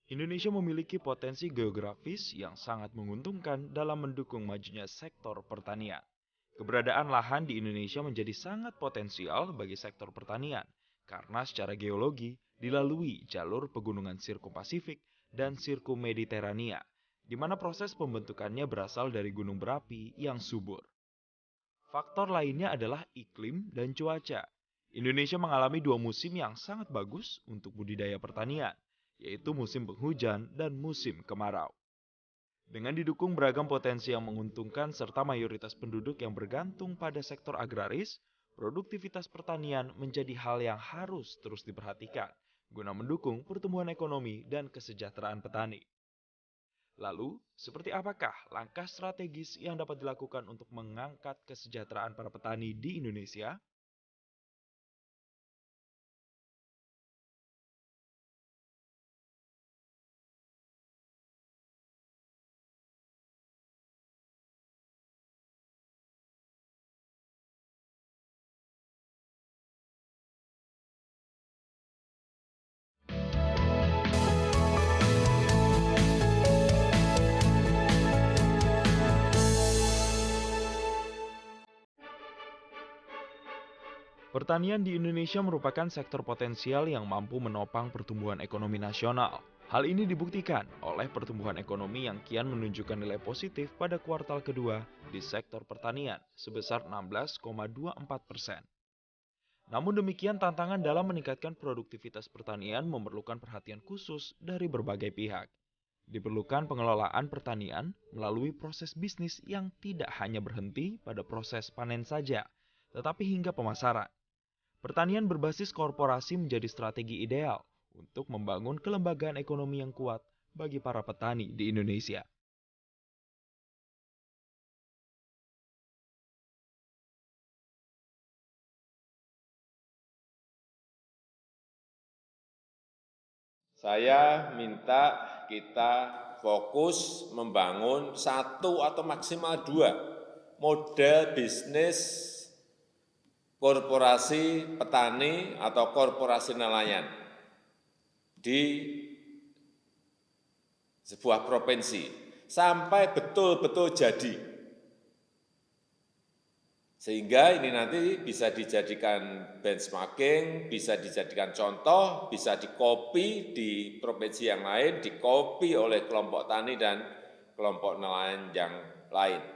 Indonesia memiliki potensi geografis yang sangat menguntungkan dalam mendukung majunya sektor pertanian. Keberadaan lahan di Indonesia menjadi sangat potensial bagi sektor pertanian karena secara geologi dilalui jalur pegunungan Sirkum-Pasifik dan Sirkum-Mediterania, di mana proses pembentukannya berasal dari gunung berapi yang subur. Faktor lainnya adalah iklim dan cuaca. Indonesia mengalami dua musim yang sangat bagus untuk budidaya pertanian, yaitu musim penghujan dan musim kemarau. Dengan didukung beragam potensi yang menguntungkan serta mayoritas penduduk yang bergantung pada sektor agraris, produktivitas pertanian menjadi hal yang harus terus diperhatikan guna mendukung pertumbuhan ekonomi dan kesejahteraan petani. Lalu, seperti apakah langkah strategis yang dapat dilakukan untuk mengangkat kesejahteraan para petani di Indonesia? Pertanian di Indonesia merupakan sektor potensial yang mampu menopang pertumbuhan ekonomi nasional. Hal ini dibuktikan oleh pertumbuhan ekonomi yang kian menunjukkan nilai positif pada kuartal kedua di sektor pertanian sebesar 16,24%. Namun demikian, tantangan dalam meningkatkan produktivitas pertanian memerlukan perhatian khusus dari berbagai pihak. Diperlukan pengelolaan pertanian melalui proses bisnis yang tidak hanya berhenti pada proses panen saja, tetapi hingga pemasaran. Pertanian berbasis korporasi menjadi strategi ideal untuk membangun kelembagaan ekonomi yang kuat bagi para petani di Indonesia. Saya minta kita fokus membangun satu atau maksimal dua model bisnis korporasi petani atau korporasi nelayan di sebuah provinsi sampai betul-betul jadi. Sehingga ini nanti bisa dijadikan benchmarking, bisa dijadikan contoh, bisa dikopi di provinsi yang lain, dikopi oleh kelompok tani dan kelompok nelayan yang lain.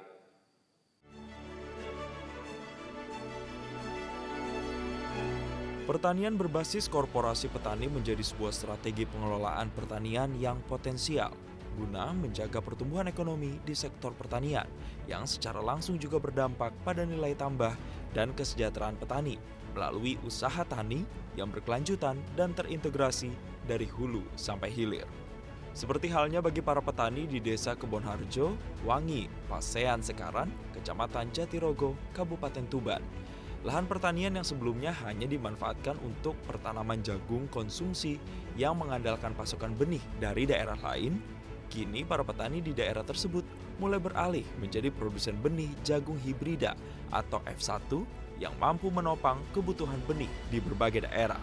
Pertanian berbasis korporasi petani menjadi sebuah strategi pengelolaan pertanian yang potensial guna menjaga pertumbuhan ekonomi di sektor pertanian yang secara langsung juga berdampak pada nilai tambah dan kesejahteraan petani melalui usaha tani yang berkelanjutan dan terintegrasi dari hulu sampai hilir. Seperti halnya bagi para petani di Desa Kebonharjo, Wangi, Pasean Sekaran, Kecamatan Jatirogo, Kabupaten Tuban. Lahan pertanian yang sebelumnya hanya dimanfaatkan untuk pertanaman jagung konsumsi yang mengandalkan pasokan benih dari daerah lain, kini para petani di daerah tersebut mulai beralih menjadi produsen benih jagung hibrida atau F1 yang mampu menopang kebutuhan benih di berbagai daerah.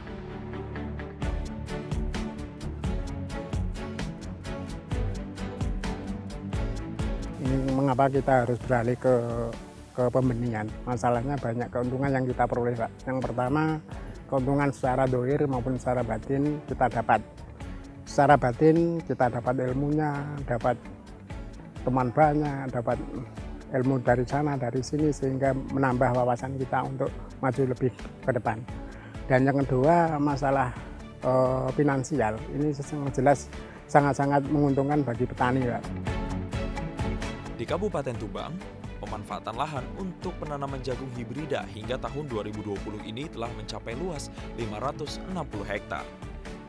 Ini mengapa kita harus beralih ke pembenihan. Masalahnya banyak keuntungan yang kita peroleh, Pak. Yang pertama, keuntungan secara dohir maupun secara batin kita dapat. Secara batin kita dapat ilmunya, dapat teman banyak, dapat ilmu dari sana, dari sini, sehingga menambah wawasan kita untuk maju lebih ke depan. Dan yang kedua, masalah finansial. Ini jelas sangat-sangat menguntungkan bagi petani, Pak. Di Kabupaten Tuban, pemanfaatan lahan untuk penanaman jagung hibrida hingga tahun 2020 ini telah mencapai luas 560 hektar.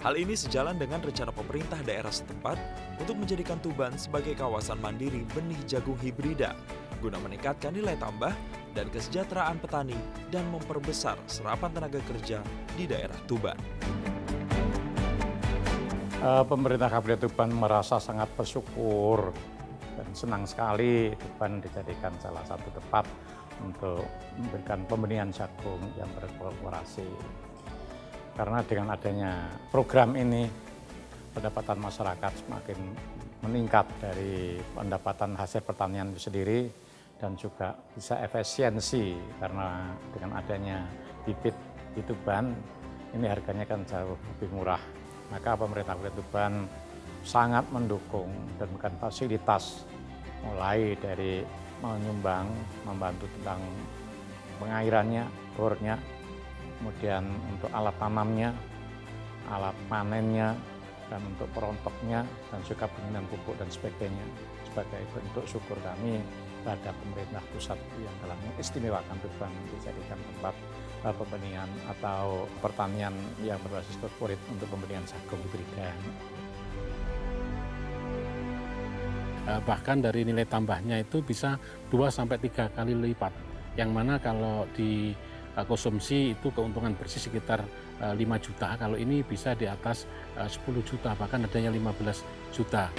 Hal ini sejalan dengan rencana pemerintah daerah setempat untuk menjadikan Tuban sebagai kawasan mandiri benih jagung hibrida guna meningkatkan nilai tambah dan kesejahteraan petani dan memperbesar serapan tenaga kerja di daerah Tuban. Pemerintah Kabupaten Tuban merasa sangat bersyukur dan senang sekali Tuban dijadikan salah satu tempat untuk memberikan pembenihan jagung yang berkolaborasi. Karena dengan adanya program ini, pendapatan masyarakat semakin meningkat dari pendapatan hasil pertanian itu sendiri, dan juga bisa efisiensi karena dengan adanya bibit di Tuban ini harganya kan jauh lebih murah. Maka pemerintah Kabupaten Tuban sangat mendukung dan memberikan fasilitas mulai dari menyumbang, membantu tentang pengairannya, bornya, kemudian untuk alat tanamnya, alat panennya, dan untuk perontoknya, dan juga pembinaan pupuk dan sebagainya, sebagai bentuk syukur kami pada pemerintah pusat yang telah mengistimewakan Tuban dijadikan tempat pembenihan atau pertanian yang berbasis korporat untuk pembenihan jagung hibridan. Bahkan dari nilai tambahnya itu bisa 2-3 kali lipat, yang mana kalau di konsumsi itu keuntungan bersih sekitar 5 juta, kalau ini bisa di atas 10 juta, bahkan adanya 15 juta.